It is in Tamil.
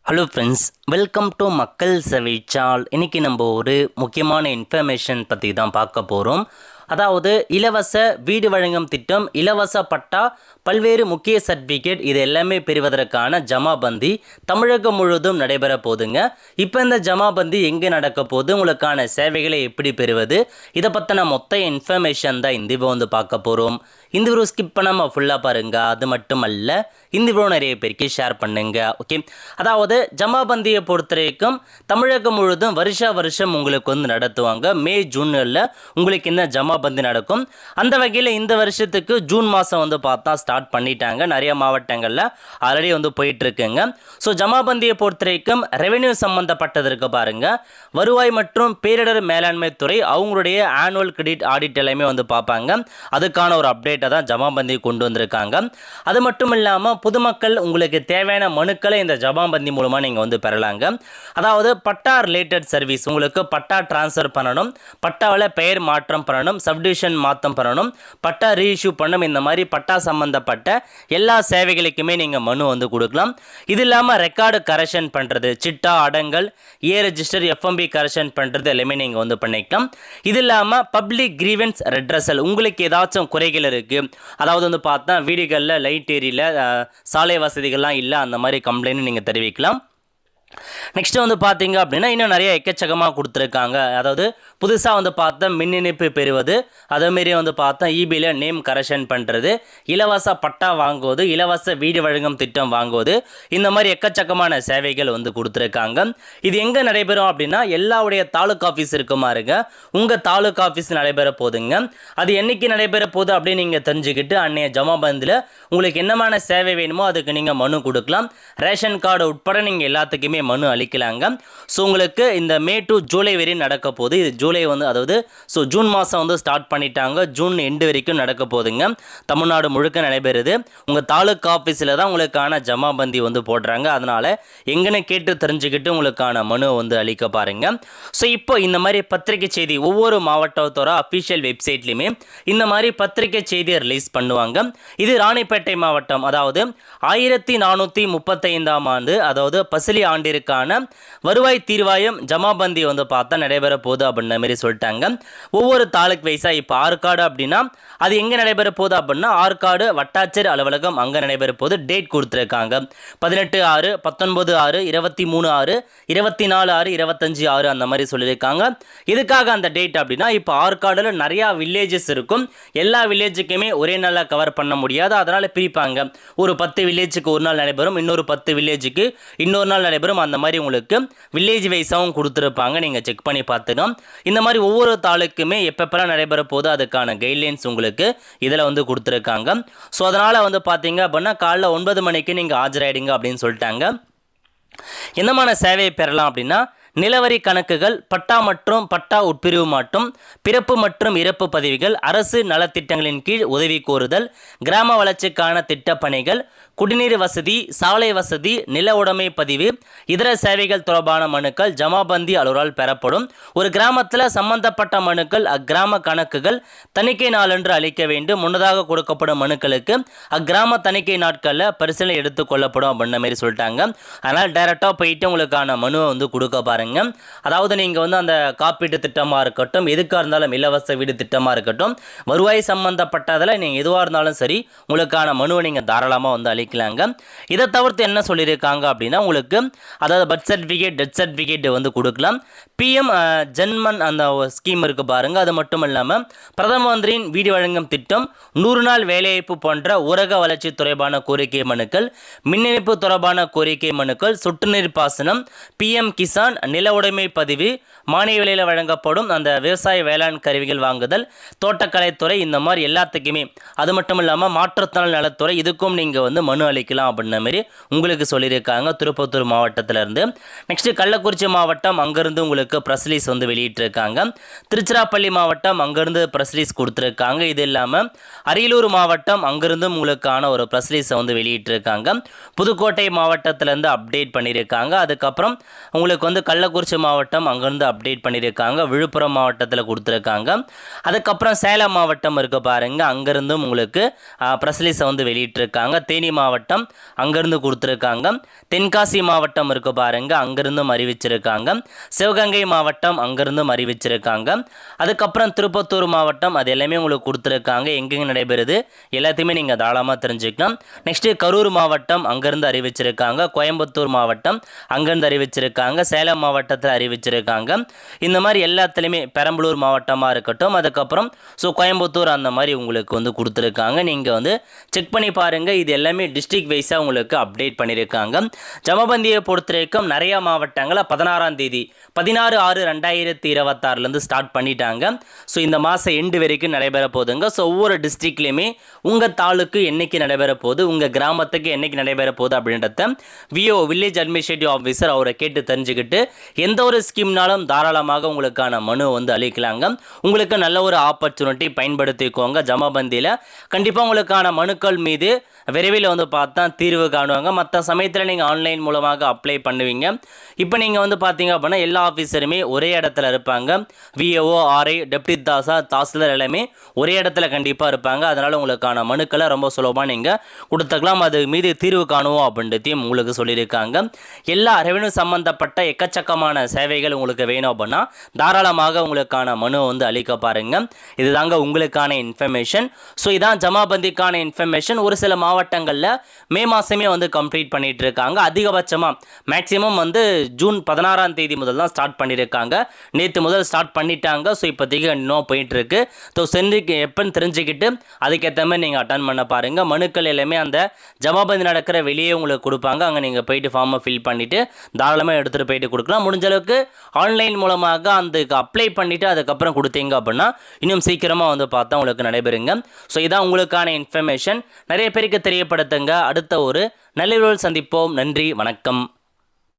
ஹலோ ஃப்ரெண்ட்ஸ், வெல்கம் டு மக்கள் செவிச்சால். இன்றைக்கி நம்ம ஒரு முக்கியமான இன்ஃபர்மேஷன் பற்றி தான் பார்க்க போகிறோம். அதாவது இலவச வீடு வழங்கும் திட்டம், இலவச பட்டா, பல்வேறு முக்கிய சர்டிஃபிகேட் இது எல்லாமே பெறுவதற்கான ஜமாபந்தி தமிழகம் முழுவதும் நடைபெற போதுங்க. இப்போ இந்த ஜமாபந்தி எங்கே நடக்க போகுது, உங்களுக்கான சேவைகளை எப்படி பெறுவது, இதை பற்றின மொத்த இன்ஃபர்மேஷன் தான் இந்த வீடியோ வந்து பார்க்க போகிறோம். இந்த வீடியோ ஸ்கிப் பண்ணாமல் ஃபுல்லாக பாருங்கள். அது மட்டும் அல்ல, இந்த வீடியோ நிறைய பேருக்கு ஷேர் பண்ணுங்க. ஓகே, அதாவது ஜமாபந்தியை பொறுத்த வரைக்கும் தமிழகம் முழுவதும் வருஷம் உங்களுக்கு வந்து நடத்துவாங்க. மே ஜூனில் உங்களுக்கு இந்த ஜமாபந்தி நடக்கும். அந்த வகையில் இந்த வருஷத்துக்கு ஜூன் மாதம் வந்து பார்த்தா ஸ்டார்ட் பண்ணிட்டாங்க. நிறைய மாவட்டங்களில் ஆல்ரெடி வந்து போயிட்டுருக்குங்க. ஸோ ஜமாபந்தியை பொறுத்த வரைக்கும் ரெவென்யூ சம்மந்தப்பட்டதற்கு பாருங்கள், வருவாய் மற்றும் பேரிடர் மேலாண்மை துறை அவங்களுடைய ஆனுவல் கிரெடிட் ஆடிட் எல்லாமே வந்து பார்ப்பாங்க. அதுக்கான ஒரு அப்டேட்டை தான் ஜமாபந்தி கொண்டு வந்திருக்காங்க. அது மட்டும் இல்லாமல் பொதுமக்கள் உங்களுக்கு தேவையான மனுக்களை இந்த ஜமாபந்தி மூலமாக நீங்கள் வந்து பெறலாங்க. அதாவது பட்டா ரிலேட்டட் சர்வீஸ், உங்களுக்கு பட்டா டிரான்ஸ்ஃபர் பண்ணணும், பட்டாவில் பெயர் மாற்றம் பண்ணணும், சப்டிவிஷன் மாற்றம் பண்ணணும், பட்டா ரீஇஷ்யூ பண்ணணும், இந்த மாதிரி பட்டா சம்பந்தப்பட்ட எல்லா சேவைகளுக்குமே நீங்கள் மனு வந்து கொடுக்கலாம். இது இல்லாமல் ரெக்கார்டு கரெக்ஷன் பண்ணுறது, சிட்டா அடங்கல், ரெஜிஸ்டர், எஃப்எம்பி கரெக்ஷன் பண்ணுறது எல்லாமே நீங்கள் வந்து பண்ணிக்கலாம். இது இல்லாமல் பப்ளிக் கிரீவன்ஸ் ரெட்ரஸல், உங்களுக்கு ஏதாச்சும் குறைகள் இருக்குது, அதாவது வந்து பார்த்தா வீடுகளில் லைட் ஏரியல சாலை வசதிகள்லாம் இல்லை, அந்த மாதிரி கம்ப்ளைண்ட் நீங்கள் தெரிவிக்கலாம். நெக்ஸ்ட்டு வந்து பார்த்தீங்க அப்படின்னா இன்னும் நிறைய எக்கச்சக்கமாக கொடுத்துருக்காங்க. அதாவது புதுசாக வந்து பார்த்தா மின் இணைப்பு பெறுவது, அதேமாரி வந்து பார்த்தா இபியில் நேம் கரெக்ஷன் பண்ணுறது, இலவச பட்டா வாங்குவது, இலவச வீடு வழங்கும் திட்டம் வாங்குவது, இந்த மாதிரி எக்கச்சக்கமான சேவைகள் வந்து கொடுத்துருக்காங்க. இது எங்கே நடைபெறும் அப்படின்னா எல்லாவுடைய தாலுக்கா ஆஃபீஸ் இருக்குமா இருங்க, உங்கள் தாலுக்கா ஆஃபீஸ் நடைபெற போதுங்க. அது என்றைக்கு நடைபெற போகுது அப்படின்னு நீங்கள் தெரிஞ்சுக்கிட்டு அன்னைய ஜமாபந்தில் உங்களுக்கு என்னமான சேவை வேணுமோ அதுக்கு நீங்கள் மனு கொடுக்கலாம். ரேஷன் கார்டு உட்பட நீங்கள் எல்லாத்துக்குமே மனு அளிக்கலாங்க. ஸோ உங்களுக்கு இந்த மே டு ஜூலை வரையும் நடக்க போகுது. இது ஜூலை வந்து அதாவது ஜூன் மாதம் வந்து ஸ்டார்ட் பண்ணிட்டாங்க, ஜூன் எண்டு வரைக்கும் நடக்க போகுதுங்க. தமிழ்நாடு முழுக்க நடைபெறுது. உங்கள் தாலுக்கா ஆஃபீஸில் தான் உங்களுக்கான ஜமாபந்தி வந்து போடுறாங்க. அதனால் எங்கன்னு கேட்டு தெரிஞ்சுக்கிட்டு உங்களுக்கான மனு வந்து அளிக்க பாருங்க. ஸோ இப்போ இந்த மாதிரி பத்திரிகை செய்தி ஒவ்வொரு மாவட்டத்தோட அஃபிஷியல் வெப்சைட்லையுமே இந்த மாதிரி பத்திரிகை செய்தியை ரிலீஸ் பண்ணுவாங்க. இது ராணிப்பேட்டை மாவட்டம், அதாவது 1435ஆம் ஆண்டு, அதாவது பசிலி ஆண்டிற்கான வருவாய் தீர்வாயம் ஜமாபந்தி வந்து பார்த்தா நடைபெற போகுது அப்படின்ற மாதிரி சொல்லிட்டாங்க. ஒவ்வொரு தாலுக் வைஸாக இப்போ ஆற்காடு அப்படின்னா அது எங்கே நடைபெற போகுது அப்படின்னா ஆற்காடு வட்டாட்சியர் அலுவலகம் அங்கே நடைபெற போகுது. டேட் கொடுத்துருக்காங்க 18/6, 19/6, 23/6, 24/6, 25/6 அந்த மாதிரி சொல்லியிருக்காங்க. இதுக்காக அந்த டேட் அப்படின்னா இப்போ ஆற்காடில் நிறையா வில்லேஜஸ் இருக்கும். எல்லா வில்லேஜுக்குமே ஒரே நாளில் கவர் பண்ண முடியாது, அதனால் பிரிப்பாங்க. ஒரு 10 வில்லேஜுக்கு ஒரு நாள் நடைபெறும், இன்னொரு 10 வில்லேஜுக்கு இன்னொரு நாள் நடைபெறும். அந்த மாதிரி உங்களுக்கு வில்லேஜ் வைஸாகவும் கொடுத்துருப்பாங்க, நீங்கள் செக் பண்ணி பார்த்துக்கலாம். இந்த மாதிரி ஒவ்வொரு தாலுக்குமே எப்பப்பெல்லாம் நடைபெற போது அதுக்கான கைட்லைன்ஸ் உங்களுக்கு இதில் வந்து கொடுத்துருக்காங்க. ஸோ அதனால் வந்து பார்த்தீங்க அப்படின்னா காலைல 9 மணிக்கு நீங்கள் ஆஜராயிடுங்க அப்படின்னு சொல்லிட்டாங்க. என்னமான சேவையை பெறலாம் அப்படின்னா நிலவரி கணக்குகள், பட்டா மற்றும் பட்டா உட்பிரிவு மாற்றம், பிறப்பு மற்றும் இறப்பு பதிவுகள், அரசு நலத்திட்டங்களின் கீழ் உதவி கோருதல், கிராம வளர்ச்சிக்கான திட்டப்பணிகள், குடிநீர் வசதி, சாலை வசதி, நில உடைமை பதிவு, இதர சேவைகள் தொடர்பான மனுக்கள் ஜமாபந்தி அலுவலரால் பெறப்படும். ஒரு கிராமத்தில் சம்பந்தப்பட்ட மனுக்கள் அக்கிராம கணக்குகள் தணிக்கை நாளன்று அளிக்க வேண்டும். முன்னதாக கொடுக்கப்படும் மனுக்களுக்கு அக்கிராம தணிக்கை நாட்களில் பரிசீலனை எடுத்துக்கொள்ளப்படும் அப்படின்ற மாதிரி சொல்லிட்டாங்க. அதனால் டைரெக்டாக போயிட்டு உங்களுக்கான மனுவை வந்து கொடுக்க பாருங்க. அதாவது நீங்கள் வந்து அந்த காப்பீட்டு திட்டமாக இருக்கட்டும், எதுக்காக இருந்தாலும் இலவச வீடு திட்டமாக இருக்கட்டும், வருவாய் சம்பந்தப்பட்டதில் நீங்கள் எதுவாக இருந்தாலும் சரி உங்களுக்கான மனுவை நீங்கள் தாராளமாக வந்து அளிக்கலாங்க. இதை தவிர்த்து என்ன சொல்லியிருக்காங்க அப்படின்னா உங்களுக்கு அதாவது பர்த் சர்டிஃபிகேட், டெத் சர்டிஃபிகேட் வந்து கொடுக்கலாம். பிஎம் ஜன்மன் அந்த ஸ்கீம் இருக்குது பாருங்கள். அது மட்டும் இல்லாமல் பிரதம மந்திரியின் வீடு வழங்கும் திட்டம், 100 நாள் வேலைவாய்ப்பு போன்ற ஊரக வளர்ச்சி தொடர்பான கோரிக்கை மனுக்கள், மின் இணைப்பு தொடர்பான கோரிக்கை மனுக்கள், சொட்டு நீர் பாசனம், பிஎம் கிசான், நில உடைமை பதிவு, மானிய விலையில் வழங்கப்படும் அந்த விவசாய வேளாண் கருவிகள் வாங்குதல், தோட்டக்கலைத்துறை, இந்த மாதிரி எல்லாத்துக்குமே. அது மட்டும் இல்லாமல் மாற்றுத்திறனாளி நலத்துறை, இதுக்கும் நீங்கள் வந்து மனு அளிக்கலாம் அப்படின்ற மாதிரி உங்களுக்கு சொல்லியிருக்காங்க திருப்பத்தூர் மாவட்டத்திலேருந்து. நெக்ஸ்ட்டு கள்ளக்குறிச்சி மாவட்டம், அங்கேருந்து உங்களுக்கு ப்ரெஸ் ரிலீஸ் வந்து வெளியிட்டிருக்காங்க. திருச்சிராப்பள்ளி மாவட்டம், அங்கேருந்து ப்ரெஸ் ரிலீஸ் கொடுத்துருக்காங்க. இது இல்லாமல் அரியலூர் மாவட்டம், அங்கேருந்து உங்களுக்கான ஒரு ப்ரெஸ் ரிலீஸை வந்து வெளியிட்டிருக்காங்க. புதுக்கோட்டை மாவட்டத்திலேருந்து அப்டேட் பண்ணியிருக்காங்க. அதுக்கப்புறம் உங்களுக்கு வந்து கள்ளக்குறிச்சி மாவட்டம் அங்கேருந்து அப்டேட் பண்ணியிருக்காங்க. விழுப்புரம் மாவட்டத்தில் கொடுத்துருக்காங்க. அதுக்கப்புறம் சேலம் மாவட்டம் இருக்குது பாருங்கள், அங்கேருந்தும் உங்களுக்கு ப்ரெஸ் ரிலீஸை வந்து வெளியிட்டிருக்காங்க. தேனி மாவட்டம் அங்கேருந்து கொடுத்துருக்காங்க. தென்காசி மாவட்டம் இருக்கு பாருங்க, அங்கேருந்தும் அறிவிச்சிருக்காங்க. சிவகங்கை மாவட்டம் அங்கேருந்தும் அறிவிச்சிருக்காங்க. அதுக்கப்புறம் திருப்பத்தூர் மாவட்டம் அது எல்லாமே உங்களுக்கு கொடுத்துருக்காங்க. எங்கெங்கே நடைபெறுது எல்லாத்தையுமே நீங்கள் தாராளமாக தெரிஞ்சுக்கலாம். நெக்ஸ்ட்டு கரூர் மாவட்டம் அங்கேருந்து அறிவிச்சிருக்காங்க. கோயம்புத்தூர் மாவட்டம் அங்கேருந்து அறிவிச்சிருக்காங்க. சேலம் மாவட்டத்தில் அறிவிச்சிருக்காங்க. இந்த மாதிரி எல்லாத்துலேயுமே பெரம்பலூர் மாவட்டமாக இருக்கட்டும், அதுக்கப்புறம் கோயம்புத்தூர் அந்த மாதிரி உங்களுக்கு வந்து கொடுத்துருக்காங்க. நீங்கள் வந்து செக் பண்ணி பாருங்கள். இது எல்லாமே டிஸ்ட்ரிக்ட் வைஸாக உங்களுக்கு அப்டேட் பண்ணியிருக்காங்க. ஜமபந்தியை பொறுத்த வரைக்கும் நிறையா மாவட்டங்களை 16ஆம் தேதி 16/6/2026 ஸ்டார்ட் பண்ணிட்டாங்க. இந்த மாதம் எண்டு வரைக்கும் நடைபெற போகுதுங்க. ஒவ்வொரு டிஸ்ட்ரிக்ட்லேயுமே உங்கள் தாலுக்கு என்னைக்கு நடைபெற போகுது, உங்கள் கிராமத்துக்கு என்னைக்கு நடைபெற போகுது அப்படின்றத விஓ வில்லேஜ் அட்மினிஸ்ட்ரேட்டிவ் ஆஃபீஸர் அவரை கேட்டு தெரிஞ்சுக்கிட்டு எந்த ஒரு ஸ்கீம்னாலும் தாராளமாக உங்களுக்கான மனு வந்து அளிக்கலாங்க. உங்களுக்கு நல்ல ஒரு ஆப்பர்ச்சுனிட்டி பயன்படுத்திக்கோங்க. ஜமபந்தியில் கண்டிப்பாக உங்களுக்கான மனுக்கள் மீது விரைவில் வந்து பார்த்தா தீர்வு காணுவாங்க. மற்ற சமயத்தில் நீங்கள் ஆன்லைன் மூலமாக அப்ளை பண்ணுவீங்க. இப்போ நீங்கள் வந்து பார்த்தீங்க அப்படின்னா எல்லா ஆஃபீஸருமே ஒரே இடத்துல இருப்பாங்க. விஏஓ, ஆர்ஐ, டெப்டி தாசில்தார் எல்லாமே ஒரே இடத்துல கண்டிப்பாக இருப்பாங்க. அதனால் உங்களுக்கான மனுக்களை ரொம்ப சுலபமாக நீங்கள் கொடுத்துக்கலாம். அது மீது தீர்வு காணுவோம் அப்படின்றதையும் உங்களுக்கு சொல்லியிருக்காங்க. எல்லா ரெவென்யூ சம்மந்தப்பட்ட எக்கச்சக்கமான சேவைகள் உங்களுக்கு வேணும் அப்படின்னா தாராளமாக உங்களுக்கான மனு வந்து அளிக்க பாருங்கள். இதுதாங்க உங்களுக்கான இன்ஃபர்மேஷன். இதான் ஜமாபந்திக்கான இன்ஃபர்மேஷன். ஒரு சில மாவட்டங்களில் மே மாதமே வந்து கம்ப்ளீட் பண்ணிட்டு இருக்காங்க. அதிகபட்சமாக மேக்ஸிமம் வந்து ஜூன் 16ஆம் தேதி முதல் தான் ஸ்டார்ட் பண்ணியிருக்காங்க. நேற்று முதல் ஸ்டார்ட் பண்ணிட்டாங்க. இப்போதைக்கு இன்னும் போயிட்டு இருக்கு. எப்போன்னு தெரிஞ்சுக்கிட்டு அதுக்கேற்ற மாதிரி நீங்கள் அட்டன் பண்ண பாருங்கள். மனுக்கள் எல்லாமே அந்த ஜமாபந்தி நடக்கிற வெளியே உங்களுக்கு கொடுப்பாங்க. அங்கே நீங்கள் போயிட்டு ஃபார்மை ஃபில் பண்ணிவிட்டு தாராளமாக எடுத்துகிட்டு போயிட்டு கொடுக்கலாம். முடிஞ்ச அளவுக்கு ஆன்லைன் மூலமாக அந்த அப்ளை பண்ணிவிட்டு அதுக்கப்புறம் கொடுத்தீங்க அப்படின்னா இன்னும் சீக்கிரமாக வந்து பார்த்தா உங்களுக்கு நடைபெறுங்க. இதான் உங்களுக்கான இன்ஃபர்மேஷன். நிறைய பேருக்கு தெரியப்படுத்துங்க. அடுத்த ஒரு நல்ல சந்திப்போம். நன்றி, வணக்கம்.